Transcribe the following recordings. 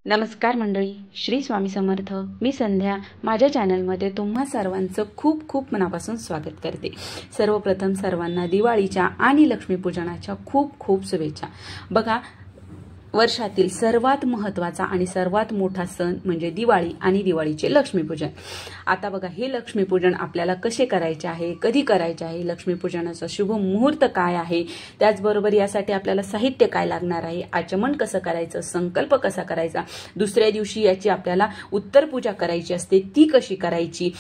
नमस्कार मंडळी, श्री स्वामी समर्थ. मी संध्या. माझ्या चॅनलमध्ये तुम्हा सर्वांचं खूप खूप मनापासून स्वागत करते. सर्वप्रथम सर्वांना दिवाळीच्या आणि लक्ष्मीपूजनाच्या खूप खूप शुभेच्छा. बघा, वर्षातील सर्वात महत्त्वाचा आणि सर्वात मोठा सण म्हणजे दिवाळी आणि दिवाळीचे लक्ष्मीपूजन. आता बघा, हे लक्ष्मीपूजन आपल्याला कसे करायचे आहे, कधी करायचे आहे, लक्ष्मीपूजनाचा शुभ मुहूर्त काय आहे, त्याचबरोबर यासाठी आपल्याला साहित्य काय लागणार आहे, आचमन कसं करायचं, संकल्प कसा करायचा, दुसऱ्या दिवशी याची आपल्याला उत्तर पूजा करायची असते ती कशी करायची,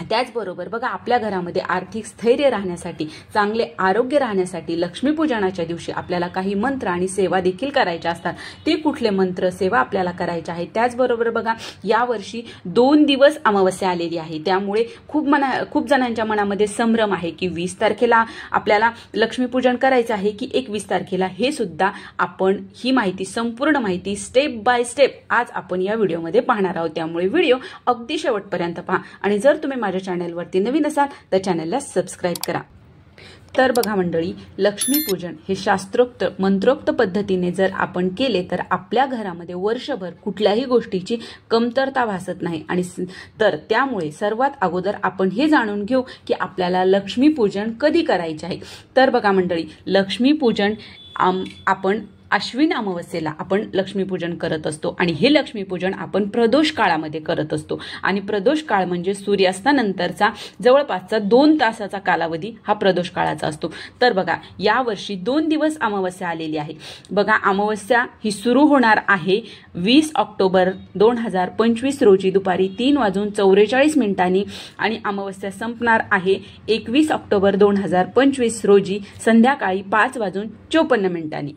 त्याचबरोबर बघा, आपल्या घरामध्ये आर्थिक स्थैर्य राहण्यासाठी, चांगले आरोग्य राहण्यासाठी लक्ष्मीपूजनाच्या दिवशी आपल्याला काही मंत्र आणि सेवा देखील करायच्या असतात. ते कुठले मंत्र सेवा आपल्याला करायच्या आहेत. त्याचबरोबर बघा, यावर्षी 2 दिवस अमावस्या आलेली आहे. त्यामुळे खूप जणांच्या मनामध्ये संभ्रम आहे की 20 तारखेला आपल्याला लक्ष्मीपूजन करायचं आहे की 21 तारखेला. हे सुद्धा आपण ही माहिती, संपूर्ण माहिती स्टेप बाय स्टेप आज आपण या व्हिडिओमध्ये पाहणार आहोत. त्यामुळे व्हिडिओ अगदी शेवटपर्यंत पहा आणि जर तुम्ही माझ्या चॅनलवरती नवीन असाल तर चॅनलला सबस्क्राइब करा. तर बघा मंडळी, लक्ष्मीपूजन हे शास्त्रोक्त मंत्रोक्त पद्धतीने जर आपण केले तर आपल्या घरामध्ये वर्षभर कुठल्याही गोष्टीची कमतरता भासत नाही. आणि तर त्यामुळे सर्वात अगोदर आपण हे जाणून घेऊ की आपल्याला लक्ष्मीपूजन कधी करायचे आहे. तर बघा मंडळी, लक्ष्मीपूजन आपण अश्विन अमावस्येला आपण लक्ष्मीपूजन करत असतो आणि हे लक्ष्मीपूजन आपण प्रदोष काळामध्ये करत असतो. आणि प्रदोष काळ म्हणजे सूर्यास्तानंतरचा जवळपासचा 2 तासाचा कालावधी हा प्रदोष काळाचा असतो. तर बघा, यावर्षी 2 दिवस अमावस्या आलेली आहे. बघा, अमावस्या ही सुरू होणार आहे 20 ऑक्टोबर 2025 रोजी दुपारी 3:44 आणि अमावस्या संपणार आहे 21 ऑक्टोबर 2025 रोजी संध्याकाळी 5:54.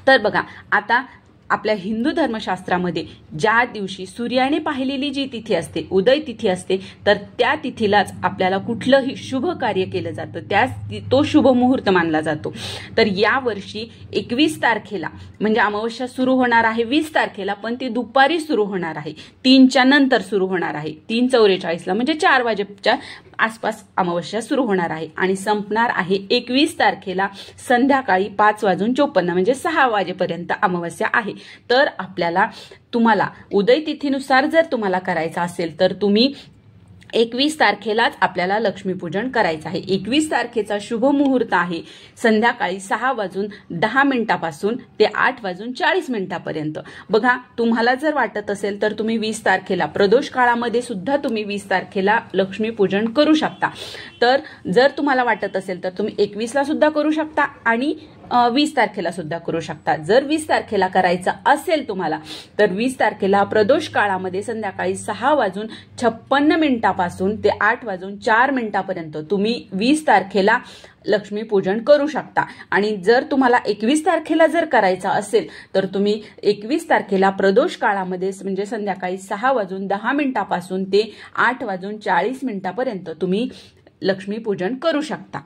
तर बघा, आता आपल्या हिंदू धर्मशास्त्रामध्ये ज्या दिवशी सूर्याने पाहिलेली जी तिथी असते, उदय तिथी असते, तर त्या तिथीलाच आपल्याला कुठलंही शुभ कार्य केलं जातं, तो शुभ मुहूर्त मानला जातो. तर या वर्षी 21 तारखेला म्हणजे अमावस्या सुरू होणार आहे 20 तारखेला, पण ती दुपारी सुरू होणार आहे, 3च्या नंतर सुरू होणार आहे, 3:44 म्हणजे 4 वाजेच्या आसपास अमावस्या सुरू होणार आहे आणि संपणार आहे 21 तारखेला संध्याकाळी 5:54 म्हणजे 6 वाजेपर्यंत अमावस्या आहे. तर तुम्हाला उदय तिथीनुसार जर तुम्हाला करायचं असेल तर तुम्ही 21 तारखेलाच आपल्याला लक्ष्मीपूजन करायचं आहे. 21 तारखेचा शुभ मुहूर्त आहे संध्याकाळी 6:10 पासून ते 8:40 बघा, तुम्हाला जर वाटत असेल तर तुम्ही 20 तारखेला प्रदोष काळामध्ये सुद्धा तुम्ही 20 तारखेला लक्ष्मीपूजन करू शकता. तर जर तुम्हाला वाटत असेल तर तुम्ही 21ला सुद्धा करू शकता आणि 20 तारखेला सुद्धा करू शकता. जर 20 तारखेला करायचं असेल तुम्हाला तर 20 तारखेला प्रदोष काळामध्ये संध्याकाळी 6:56 पासून ते 8:04 तुम्ही 20 तारखेला लक्ष्मीपूजन करू शकता. आणि जर तुम्हाला 21 तारखेला जर करायचं असेल तर तुम्ही 21 तारखेला प्रदोष काळामध्ये म्हणजे संध्याकाळी 6:10 पासून ते 8:40 तुम्ही लक्ष्मीपूजन करू शकता.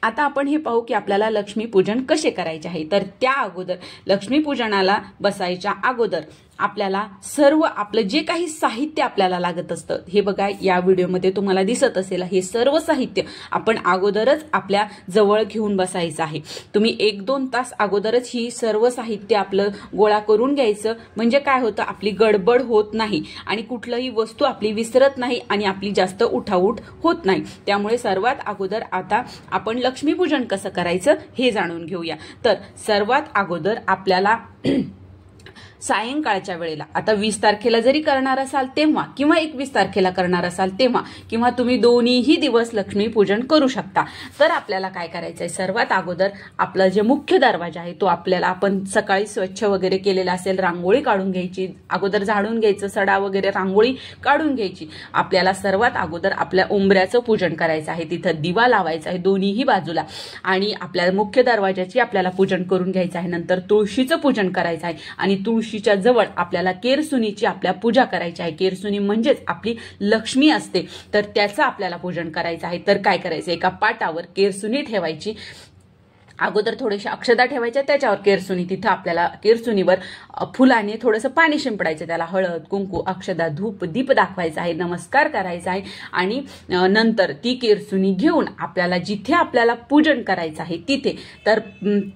आता आपण हे पाहू की आपल्याला लक्ष्मीपूजन कसे करायचे आहे. तर त्या अगोदर लक्ष्मीपूजनाला बसायच्या अगोदर आपल्याला सर्व आपलं जे काही साहित्य आपल्याला लागत असतं, हे बघा या व्हिडिओमध्ये तुम्हाला दिसत असेल, हे सर्व साहित्य आपण अगोदरच आपल्या जवळ घेऊन बसायचं आहे. तुम्ही 1-2 तास अगोदरच ही सर्व साहित्य आपलं गोळा करून घ्यायचं. म्हणजे काय होतं, आपली गडबड होत नाही आणि कुठलीही वस्तू आपली विसरत नाही आणि आपली जास्त उठाऊट होत नाही. त्यामुळे सर्वात अगोदर आता आपण लक्ष्मीपूजन कसं करायचं हे जाणून घेऊया. तर सर्वात अगोदर आपल्याला सायंकाळच्या वेळेला, आता 20 तारखेला जरी करणार असाल तेव्हा किंवा 21 तारखेला करणार असाल तेव्हा किंवा तुम्ही दोन्हीही दिवस लक्ष्मीपूजन करू शकता. तर आपल्याला काय करायचं आहे, सर्वात अगोदर आपला जे मुख्य दरवाजा आहे तो आपण सकाळी स्वच्छ वगैरे केलेला असेल, रांगोळी काढून घ्यायची, अगोदर झाडून घ्यायचं, सडा वगैरे रांगोळी काढून घ्यायची. आपल्याला सर्वात अगोदर आपल्या उंबऱ्याचं पूजन करायचं आहे, तिथं दिवा लावायचा आहे दोन्हीही बाजूला आणि आपल्या मुख्य दरवाजाची आपल्याला पूजन करून घ्यायचं आहे. नंतर तुळशीचं पूजन करायचं आहे आणि तुळशीच्या जवळ आपल्याला केरसुनीची आपल्या पूजा करायची आहे. केरसुनी म्हणजेच आपली लक्ष्मी असते, तर त्याचं आपल्याला पूजन करायचं आहे. तर काय करायचं, एका पाटावर केरसुनी ठेवायची अगोदर थोडेसे अक्षता ठेवायच्या, त्याच्यावर केरसुनी, तिथं आपल्याला केरसुनीवर फुलाने थोडंसं पाणी शिंपडायचं, त्याला हळद कुंकू अक्षता धूप दीप दाखवायचा आहे, नमस्कार करायचा आहे आणि नंतर ती केरसुनी घेऊन आपल्याला जिथे आपल्याला पूजन करायचं आहे तिथे, तर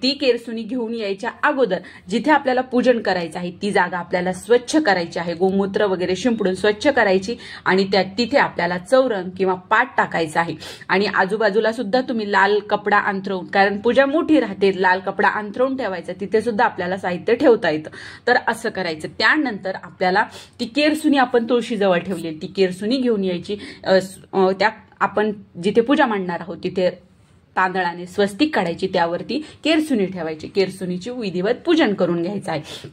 ती केरसुनी घेऊन यायच्या अगोदर जिथे आपल्याला पूजन करायचं आहे ती जागा आपल्याला स्वच्छ करायची आहे, गोमूत्र वगैरे शिंपडून स्वच्छ करायची आणि तिथे आपल्याला चौरंग किंवा पाट टाकायचा आहे आणि आजूबाजूला सुद्धा तुम्ही लाल कपडा अंथरून, कारण पूजा मोठी राहते, लाल कपडा अंथरून ठेवायचा, तिथे सुद्धा आपल्याला साहित्य ठेवता येतं, तर असं करायचं. त्यानंतर आपल्याला ती केरसुनी आपण तुळशीजवळ ठेवलेली ती केरसुनी घेऊन यायची, त्या आपण जिथे पूजा मांडणार आहोत तिथे तांदळाने स्वस्तिक काढायची, त्यावरती केरसुनी ठेवायची, केरसुनीची विधिवत पूजन करून घ्यायचं आहे.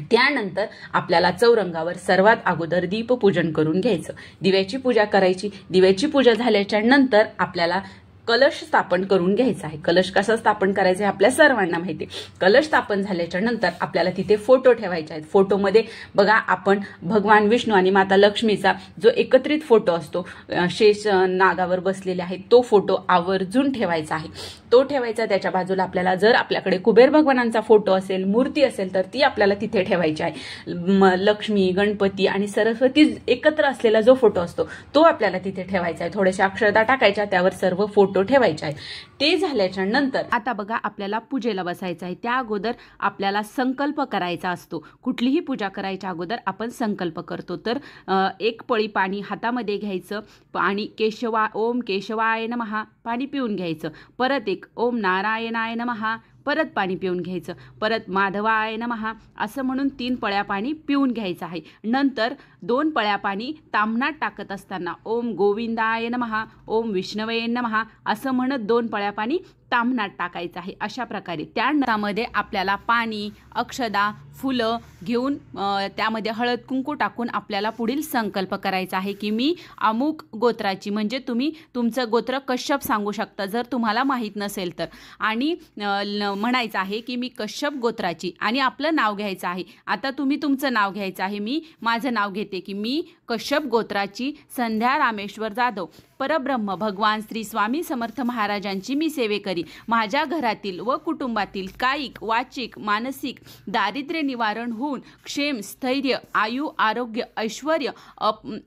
त्यानंतर आपल्याला चौरंगावर सर्वात अगोदर दीपपूजन करून घ्यायचं, दिव्याची पूजा करायची. दिव्याची पूजा झाल्याच्या नंतर आपल्याला कलश स्थापन करून घ्यायचा आहे. कलश कसा स्थापन करायचा आहे आपल्या सर्वांना माहिती आहे. कलश स्थापन झाल्याच्या नंतर आपल्याला तिथे फोटो ठेवायचे आहेत. फोटोमध्ये बघा आपण भगवान विष्णू आणि माता लक्ष्मीचा जो एकत्रित फोटो असतो, शेष नागावर बसलेले आहेत, तो फोटो आवर्जून ठेवायचा आहे. तो ठेवायचा. त्याच्या बाजूला आपल्याला जर आपल्याकडे कुबेर भगवानांचा फोटो असेल, मूर्ती असेल, तर ती आपल्याला तिथे ठेवायची आहे. लक्ष्मी, गणपती आणि सरस्वती एकत्र असलेला जो फोटो असतो तो आपल्याला तिथे ठेवायचा आहे. थोड्याशा अक्षता टाकायच्या, त्यावर सर्व फोटो ठेवायचे आहे. ते झाल्याच्या नंतर आता बघा आपल्याला पूजेला बसायचं आहे. त्या अगोदर आपल्याला संकल्प करायचा असतो. कुठलीही पूजा करायच्या अगोदर आपण संकल्प करतो. तर एक पळी पाणी हातामध्ये घ्यायचं आणि ओम केशवाय नमः पाणी पिऊन घ्यायचं. परत एक ओम नारायणाय नमः परत पाणी पिऊन घ्यायचं. परत माधवाय नमः असं म्हणून 3 पळ्या पाणी पिऊन घ्यायचं आहे. नंतर 2 पळ्या पाणी ताम्हणात टाकत असताना ओम गोविंदाय नमः ओम विष्णवे नमः असं म्हणत 2 पळ्या पाणी ताम्हणात टाकायचं आहे. अशा प्रकारे त्यामध्ये आपल्याला पाणी, अक्षदा, फुलं घेऊन त्यामध्ये हळद कुंकू टाकून आपल्याला पुढील संकल्प करायचा आहे की मी अमुक गोत्राची, म्हणजे तुम्ही तुमचं गोत्र कश्यप सांगू शकता जर तुम्हाला माहीत नसेल तर, आणि म्हणायचं आहे की मी कश्यप गोत्राची आणि आपलं नाव घ्यायचं आहे. आता तुम्ही तुमचं नाव घ्यायचं आहे. मी माझं नाव घेते की मी कश्यप गोत्राची संध्या रामेश्वर जाधव, परब्रह्म भगवान श्री स्वामी समर्थ महाराजांची मी सेवेकरी. माझ्या घरातील व कुटुंबातील कायिक, वाचिक, मानसिक दारिद्र्य निवारण होऊन क्षेम, स्थैर्य, आयु, आरोग्य, ऐश्वर्य,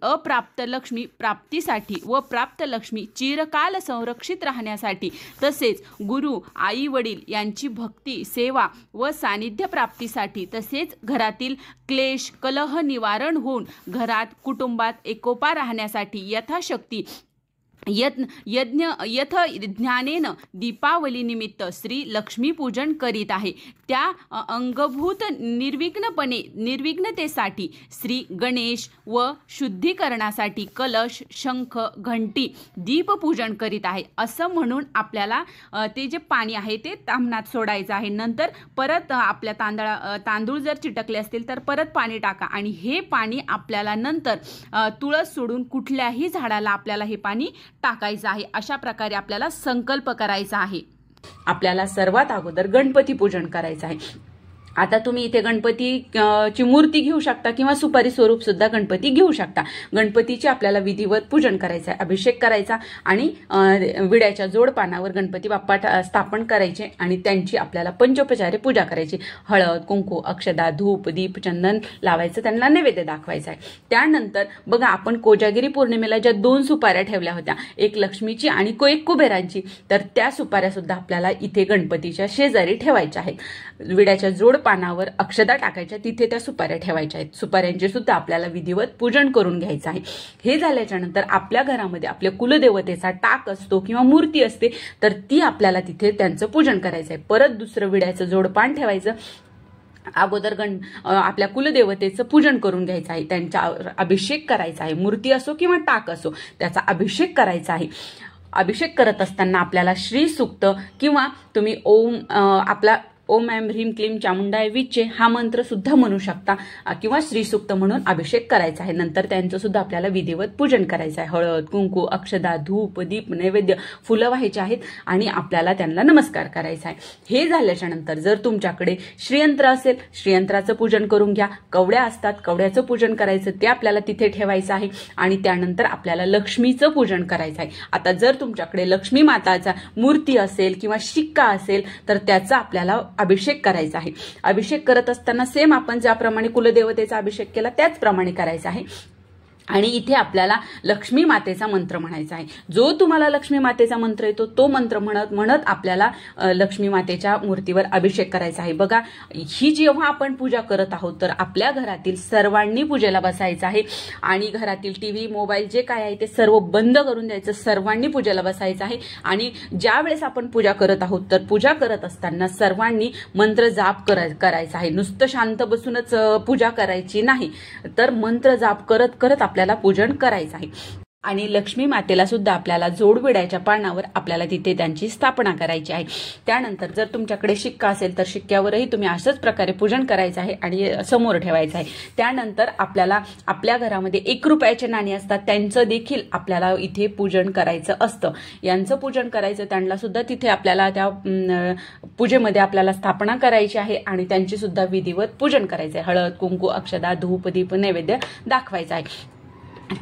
अप्राप्त लक्ष्मी प्राप्तीसाठी व प्राप्त लक्ष्मी चिरकाल संरक्षित राहण्यासाठी, तसेच गुरु, आई वडील यांची भक्ती, सेवा व सानिध्य प्राप्तीसाठी, तसेच घरातील क्लेश, कलह निवारण होऊन घरात, कुटुंबात एकोपा राहण्यासाठी यथाशक्ती यथ ज्ञानेन दीपावली निमित्त श्री लक्ष्मी पूजन करीत आहे. त्या अंगभूत निर्विघ्नतेसाठी श्री गणेश व शुद्धीकरणासाठी कलश, शंख, घंटी, दीपपूजन करीत आहे असं म्हणून आपल्याला ते जे पाणी आहे ते ताम्हणात सोडायचं आहे. नंतर परत आपल्या तांदूळ जर चिटकले असतील तर परत पाणी टाका आणि हे पाणी आपल्याला नंतर तुळस सोडून कुठल्याही झाडाला आपल्याला हे पाणी टाकायचं आहे. अशा प्रकारे आपल्याला संकल्प करायचा आहे. आपल्याला सर्वात अगोदर गणपती पूजन करायचं आहे. आता तुम्ही इथे गणपतीची मूर्ती घेऊ शकता किंवा सुपारी स्वरूप सुद्धा गणपती घेऊ शकता. गणपतीचे आपल्याला विधिवत पूजन करायचं आहे, अभिषेक करायचा आणि विड्याच्या जोड पानावर गणपती बाप्पा स्थापन करायचे आणि त्यांची आपल्याला पंचोपचारे पूजा करायची. हळद, कुंकू, अक्षदा, धूप, दीप, चंदन लावायचं, त्यांना नैवेद्य दाखवायचा आहे. त्यानंतर बघा आपण कोजागिरी पौर्णिमेला ज्या 2 सुपाऱ्या ठेवल्या होत्या, एक लक्ष्मीची आणि एक कुबेरांची, तर त्या सुपाऱ्या सुद्धा आपल्याला इथे गणपतीच्या शेजारी ठेवायच्या आहेत. विड्याच्या जोड पानावर अक्षदा टाकायच्या, तिथे त्या सुपाऱ्या ठेवायच्या आहेत. सुपाऱ्यांचे सुद्धा आपल्याला विधिवत पूजन करून घ्यायचं आहे. हे झाल्याच्या नंतर आपल्या घरामध्ये आपल्या कुलदेवतेचा टाक असतो किंवा मूर्ती असते, तर ती आपल्याला तिथे त्यांचं पूजन करायचं आहे. परत दुसरं विड्याचं जोडपान ठेवायचं. अगोदर आपल्या कुलदेवतेचं पूजन करून घ्यायचं आहे, त्यांचा अभिषेक करायचा आहे. मूर्ती असो किंवा टाक असो त्याचा अभिषेक करायचा आहे. अभिषेक करत असताना आपल्याला श्री सूक्त किंवा तुम्ही ओम आपला ओम ऐं ह्रीं क्लीं चामुंडाय विच्चे हा मंत्र सुद्धा म्हणू शकता किंवा श्रीसूक्त म्हणून अभिषेक करायचा आहे। नंतर त्यांचं सुद्धा आपल्याला विधिवत पूजन करायचं आहे। हळद, कुंकू, अक्षदा, धूप, दीप, नैवेद्य, फुलं व्हायची आहेत आणि आपल्याला त्यांना नमस्कार करायचा आहे। हे झाल्याच्या नंतर जर तुमच्याकडे श्रीयंत्र असेल, श्रीयंत्राचं पूजन करून घ्या। कवड्या असतात, कवड्याचं पूजन करायचं, ते आपल्याला तिथे ठेवायचं आहे आणि त्यानंतर आपल्याला लक्ष्मीचं पूजन करायचं आहे। आता जर तुमच्याकडे लक्ष्मी माताचा मूर्ती असेल किंवा शिक्का असेल तर त्याचा आपल्याला अभिषेक करायचा आहे। अभिषेक करत असताना सेम आपण ज्याप्रमाणे कुलदेवतेचा अभिषेक केला त्याचप्रमाणे करायचा आहे आणि इथे आपल्याला लक्ष्मी मातेचा मंत्र म्हणायचा आहे। जो तुम्हाला लक्ष्मी मातेचा मंत्र येतो तो मंत्र म्हणत म्हणत आपल्याला लक्ष्मी मातेच्या मूर्तीवर अभिषेक करायचा आहे। बघा, ही जेव्हा आपण पूजा करत आहोत तर आपल्या घरातील सर्वांनी पूजेला बसायचं आहे आणि घरातील टीव्ही, मोबाईल जे काय आहे ते सर्व बंद करून द्यायचं, सर्वांनी पूजेला बसायचं आहे। आणि ज्या वेळेस आपण पूजा करत आहोत तर पूजा करत असताना सर्वांनी मंत्र जाप करायचा आहे। नुसतं शांत बसूनच पूजा करायची नाही, तर मंत्र जाप करत करत आपल्याला पूजन करायचं आहे। आणि लक्ष्मी मातेला सुद्धा आपल्याला जोडविड्याच्या पानावर आपल्याला तिथे त्यांची स्थापना करायची आहे। त्यानंतर जर तुमच्याकडे शिक्का असेल तर शिक्क्यावरही तुम्ही अशाच प्रकारे पूजन करायचं आहे आणि समोर ठेवायचं आहे। त्यानंतर आपल्याला आपल्या घरामध्ये 1 रुपयाचे नाणी असतात, त्यांचं देखील आपल्याला इथे पूजन करायचं असतं। यांचं पूजन करायचं, त्यांना सुद्धा तिथे आपल्याला त्या पूजेमध्ये आपल्याला स्थापना करायची आहे आणि त्यांची सुद्धा विधिवत पूजन करायचं आहे। हळद, कुंकू, अक्षदा, धूप, दीप, नैवेद्य दाखवायचं आहे।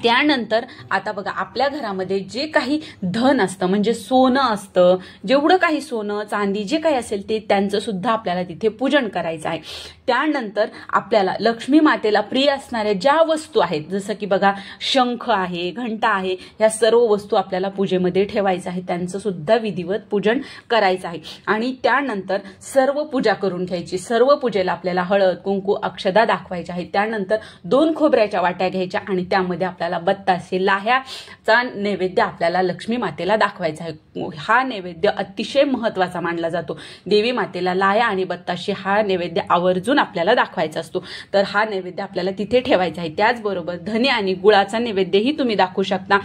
त्यानंतर आता बघा, आपल्या घरामध्ये जे काही धन असतं म्हणजे सोनं असतं, जेवढं काही सोनं चांदी जे काही असेल ते त्यांचं सुद्धा आपल्याला तिथे पूजन करायचं आहे। त्यानंतर आपल्याला लक्ष्मी मातेला प्रिय असणाऱ्या ज्या वस्तू आहेत, जसं की बघा शंख आहे, घंटा आहे, ह्या सर्व वस्तू आपल्याला पूजेमध्ये ठेवायचं आहे, त्यांचं सुद्धा विधिवत पूजन करायचं आहे। आणि त्यानंतर सर्व पूजा करून घ्यायची। सर्व पूजेला आपल्याला हळद, कुंकू, अक्षदा दाखवायच्या आहेत। त्यानंतर 2 खोबऱ्याच्या वाट्या घ्यायच्या आणि त्यामध्ये आपल्याला बत्तासे लाह्याचा नैवेद्य आपल्याला लक्ष्मी मातेला दाखवायचा आहे। हा नैवेद्य अतिशय महत्त्वाचा मानला जातो। देवी मातेला लाह्या आणि बत्ताशे हा नैवेद्य आवर्जून आपल्याला दाखवायचा असतो, तर हा नैवेद्य आपल्याला तिथे ठेवायचा आहे। त्याचबरोबर धने आणि गुळाचा नैवेद्यही तुम्ही दाखवू शकता,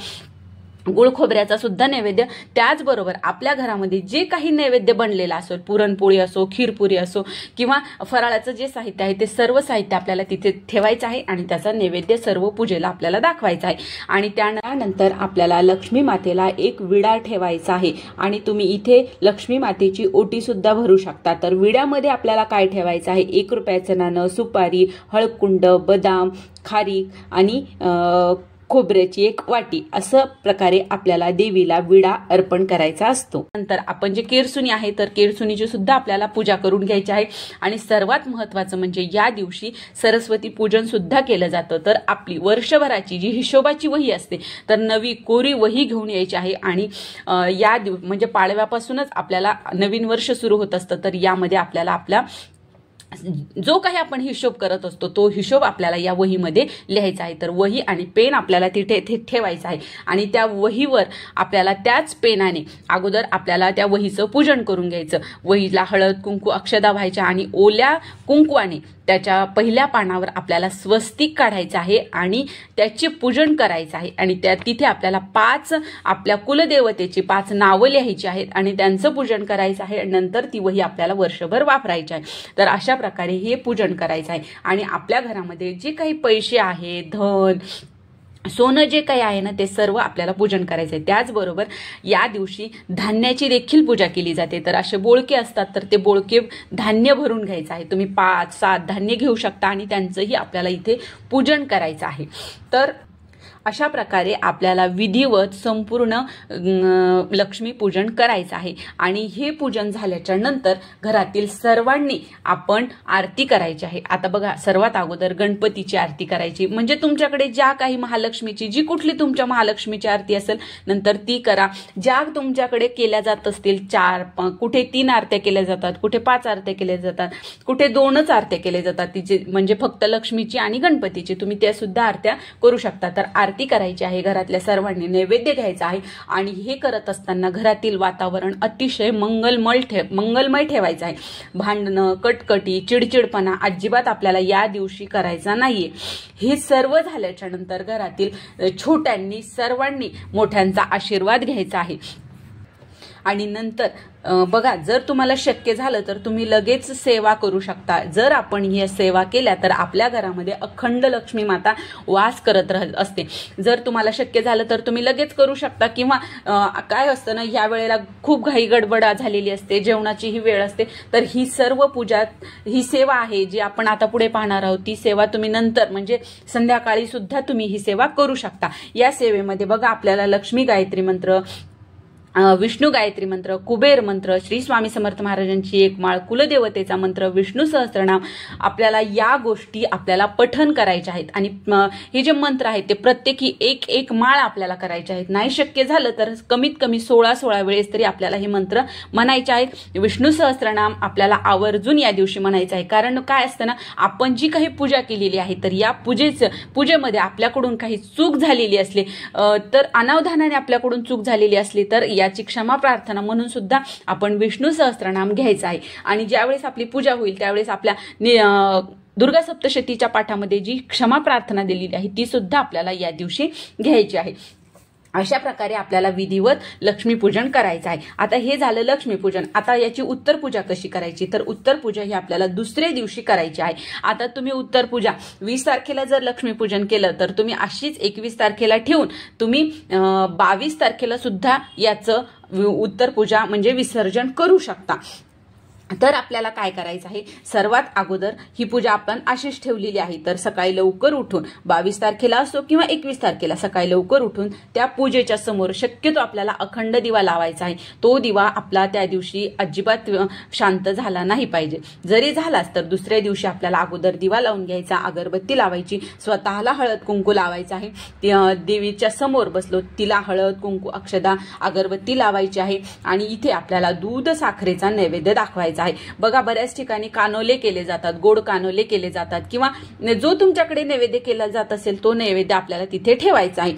गुळ खोबऱ्याचा सुद्धा नैवेद्य। त्याचबरोबर आपल्या घरामध्ये जे काही नैवेद्य बनलेला असो, पुरणपोळी असो, खीरपुरी असो किंवा फराळाचं जे साहित्य आहे ते सर्व साहित्य आपल्याला तिथे ठेवायचं आहे आणि त्याचा नैवेद्य सर्व पूजेला आपल्याला दाखवायचा आहे। आणि त्यानंतर आपल्याला लक्ष्मी मातेला एक विडा ठेवायचा आहे आणि तुम्ही इथे लक्ष्मी मातेची ओटी सुद्धा भरू शकता। तर विड्यामध्ये आपल्याला काय ठेवायचं आहे? 1 रुपयाचं नाणं, सुपारी, हळकुंड, बदाम, खारीक आणि खोबऱ्याची 1 वाटी, असं प्रकारे आपल्याला देवीला विडा अर्पण करायचा असतो। नंतर आपण जे केरसुनी आहे तर केरसुनीची सुद्धा आपल्याला पूजा करून घ्यायची आहे। आणि सर्वात महत्त्वाचं म्हणजे या दिवशी सरस्वती पूजन सुद्धा केलं जातं। तर आपली वर्षभराची जी हिशोबाची वही असते तर नवी कोरी वही घेऊन यायची आहे आणि या म्हणजे पाडव्यापासूनच आपल्याला नवीन वर्ष सुरू होत असतं, तर यामध्ये आपल्याला आपला जो काही आपण हिशोब करत असतो तो हिशोब आपल्याला या वहीमध्ये लिहायचा आहे। तर वही आणि पेन आपल्याला तिथे ठेवायचं आहे आणि त्या वहीवर आपल्याला त्याच पेनाने अगोदर आपल्याला त्या वहीचं पूजन करून घ्यायचं। वहीला हळद, कुंकू, अक्षदा व्हायच्या आणि ओल्या कुंकवाने त्याच्या पहिल्या पानावर आपल्याला स्वस्तिक काढायचं आहे आणि त्याचे पूजन करायचं आहे। आणि तिथे आपल्याला 5 आपल्या कुलदेवतेची 5 नावं लिहायची आहेत आणि त्यांचं पूजन करायचं आहे। नंतर ती वही आपल्याला वर्षभर वापरायची आहे। तर अशा प्रकारे हे पूजन करायचं आहे। आणि आपल्या घरामध्ये जे काही पैसे आहे, धन, सोनं जे काही आहे ना ते सर्व आपल्याला पूजन करायचं आहे। त्याचबरोबर या दिवशी धान्याची देखील पूजा केली जाते। तर असे बोळके असतात तर ते बोळके धान्य भरून घ्यायचं आहे। तुम्ही 5-7 धान्य घेऊ शकता आणि त्यांचंही आपल्याला इथे पूजन करायचं आहे। तर अशा प्रकारे आपल्याला विधिवत संपूर्ण लक्ष्मी पूजन करायचं आहे। आणि हे पूजन झाल्याच्या नंतर घरातील सर्वांनी आपण आरती करायची आहे। आता बघा, सर्वात अगोदर गणपतीची आरती करायची, म्हणजे तुमच्याकडे ज्या काही महालक्ष्मीची जी कुठली तुमच्या महालक्ष्मीची आरती असेल नंतर ती करा। ज्या तुमच्याकडे केल्या जात असतील 4, कुठे 3 आरत्या केल्या जातात, कुठे 5 आरत्या केल्या जातात, कुठे 2च आरत्या केल्या जातात, तिचे म्हणजे फक्त लक्ष्मीची आणि गणपतीची, तुम्ही त्या सुद्धा आरत्या करू शकता। तर आरती करायची आहे, घरातल्या सर्वांनी नैवेद्य घ्यायचा आहे आणि हे करत असताना घरातील वातावरण अतिशय मंगलमय ठेवायचं आहे। भांडणं, कटकटी, चिडचिडपणा अजिबात आपल्याला या दिवशी करायचा नाहीये। हे सर्व झाल्याच्या नंतर घरातील छोट्यांनी सर्वांनी मोठ्यांचा आशीर्वाद घ्यायचा आहे आणि नंतर बघा, जर तुम्हाला शक्य झालं तर तुम्ही लगेच सेवा करू शकता. जर आपण ही सेवा केल्या तर आपल्या घरामध्ये अखंड लक्ष्मी माता वास करत असते. जर तुम्हाला शक्य झालं तर तुम्ही लगेच करू शकता. किंवा काय असतं ना, ह्या वेळेला खूप घाई गडबड झालेली असते, जेवणाची ही वेळ असते, तर ही सर्व पूजा, ही सेवा आहे जी आपण आता पुढे पाहणार आहोत, ती सेवा तुम्ही नंतर म्हणजे संध्याकाळी सुद्धा तुम्ही ही सेवा करू शकता. या सेवेमध्ये बघा, आपल्याला लक्ष्मी गायत्री मंत्र, विष्णू गायत्री मंत्र, कुबेर मंत्र, श्री स्वामी समर्थ महाराजांची एक माळ, कुलदेवतेचा मंत्र, विष्णू सहस्त्रनाम, आपल्याला या गोष्टी आपल्याला पठन करायच्या आहेत. आणि हे जे मंत्र आहेत ते प्रत्येकी एक एक माळ आपल्याला करायचे आहेत. नाही शक्य झालं तर कमीत कमी 16 वेळेस तरी आपल्याला हे मंत्र म्हणायचे आहेत. विष्णू सहस्त्रनाम आपल्याला आवर्जून या दिवशी म्हणायचं आहे. कारण काय असतं ना, आपण जी काही पूजा केलेली आहे तर या पूजेमध्ये आपल्याकडून काही चूक झालेली असली तर, अनावधानाने आपल्याकडून चूक झालेली असली तर याची क्षमा प्रार्थना म्हणून सुद्धा आपण विष्णू सहस्त्रनाम घ्यायचं आहे. आणि ज्यावेळेस आपली पूजा होईल त्यावेळेस आपल्या दुर्गा सप्तशतीच्या पाठामध्ये जी क्षमा प्रार्थना दिलेली आहे ती सुद्धा आपल्याला या दिवशी घ्यायची आहे. अशा प्रकारे आपल्याला विधिवत लक्ष्मीपूजन करायचं आहे. आता हे झालं लक्ष्मीपूजन. आता याची उत्तर पूजा कशी करायची, तर उत्तर पूजा ही आपल्याला दुसऱ्या दिवशी करायची आहे. आता तुम्ही उत्तर पूजा 20 तारखेला जर लक्ष्मीपूजन केलं तर तुम्ही अशीच 21 तारखेला ठेवून तुम्ही 22 तारखेला सुद्धा याचं उत्तर पूजा म्हणजे विसर्जन करू शकता. तर आपल्याला काय करायचं आहे, सर्वात अगोदर ही पूजा आपण अशीच ठेवलेली आहे. तर सकाळी लवकर उठून 22 तारखेला असो किंवा 21 तारखेला सकाळी लवकर उठून त्या पूजेच्या समोर शक्यतो आपल्याला अखंड दिवा लावायचा आहे. तो दिवा आपला त्या दिवशी अजिबात शांत झाला नाही पाहिजे. जरी झालाच तर दुसऱ्या दिवशी आपल्याला अगोदर दिवा लावून घ्यायचा, अगरबत्ती लावायची, स्वतःला हळद कुंकू लावायचं आहे. देवीच्या समोर बसलो तिला हळद कुंकू अक्षदा अगरबत्ती लावायची आहे. आणि इथे आपल्याला दूध साखरेचा नैवेद्य दाखवायचा आहे. बघा, बऱ्याच ठिकाणी कानोले केले जातात, गोड कानोले केले जातात, किंवा जो तुमच्याकडे नैवेद्य केला जात असेल तो नैवेद्य आपल्याला तिथे ठेवायचा आहे.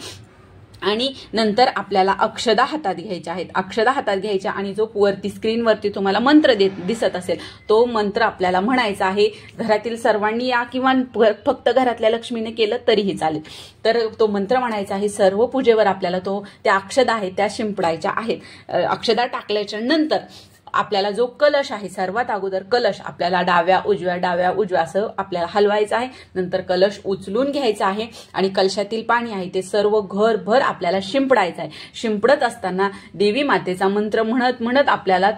आणि नंतर आपल्याला अक्षदा हातात घ्यायच्या आहेत. अक्षदा हातात घ्यायच्या आणि जो वरती स्क्रीनवरती तुम्हाला मंत्र दिसत असेल तो मंत्र आपल्याला म्हणायचा आहे. घरातील सर्वांनी या किंवा फक्त घरातल्या लक्ष्मीने केलं तरीही चालेल. तर तो मंत्र म्हणायचा आहे. सर्व पूजेवर आपल्याला त्या अक्षदा आहेत त्या शिंपडायच्या आहेत. अक्षदा टाकल्याच्या नंतर आपल्याला जो कलश आहे, सर्वात अगोदर कलश आपल्याला डाव्या उजव्या असं आपल्याला हलवायचं आहे. नंतर कलश उचलून घ्यायचा आहे आणि कलशातील पाणी आहे ते सर्व घरभर आपल्याला शिंपडायचं आहे. शिंपडत असताना देवी मातेचा मंत्र म्हणत आपल्याला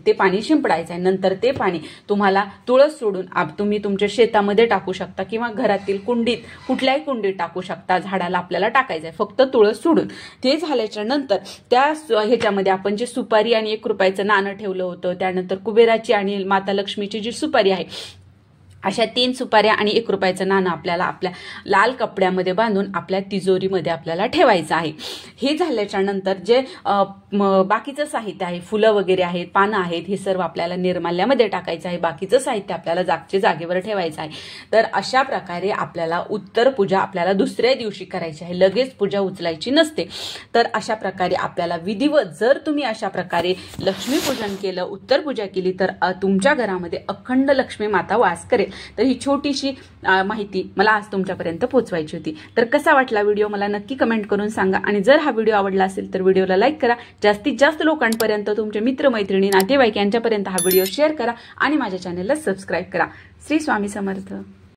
ते पाणी शिंपडायचं आहे. नंतर ते पाणी तुम्हाला तुळस सोडून तुम्ही तुमच्या शेतामध्ये टाकू शकता किंवा घरातील कुंडीत, कुठल्याही कुंडीत टाकू शकता. झाडाला आपल्याला टाकायचं आहे फक्त तुळस सोडून. ते झाल्याच्या नंतर त्या ह्याच्यामध्ये आपण जे सुपारी आणि 1 रुपयाचं नाणं ठेवलं होतं, त्यानंतर कुबेराची आणि माता लक्ष्मीची जी सुपारी आहे, अशा 3 सुपाऱ्या आणि 1 रुपयाचं नाणं आपल्याला आपल्या लाल कपड्यामध्ये बांधून आपल्या तिजोरीमध्ये आपल्याला ठेवायचं आहे. हे झाल्याच्या नंतर जे बाकीचं साहित्य आहे, फुलं वगैरे आहेत, पानं आहेत, हे सर्व आपल्याला निर्माल्यामध्ये टाकायचं आहे. बाकीचं साहित्य आपल्याला जागेवर ठेवायचं आहे. तर अशा प्रकारे आपल्याला उत्तर पूजा आपल्याला दुसऱ्या दिवशी करायची आहे. लगेच पूजा उचलायची नसते. तर अशा प्रकारे आपल्याला विधिवत जर तुम्ही अशा प्रकारे लक्ष्मीपूजन केलं, उत्तर पूजा केली तर तुमच्या घरामध्ये अखंड लक्ष्मी माता वास करेल. तर ही छोटीशी माहिती मला आज तुमच्यापर्यंत पोहोचवायची होती. तर कसा वाटला व्हिडिओ मला नक्की कमेंट करून सांगा. आणि जर हा व्हिडिओ आवडला असेल तर व्हिडिओला लाईक करा. जास्तीत जास्त लोकांपर्यंत, तुमचे मित्रमैत्रिणी, नातेवाईक यांच्यापर्यंत हा व्हिडिओ शेअर करा आणि माझ्या चॅनलला सबस्क्राईब करा. श्री स्वामी समर्थ.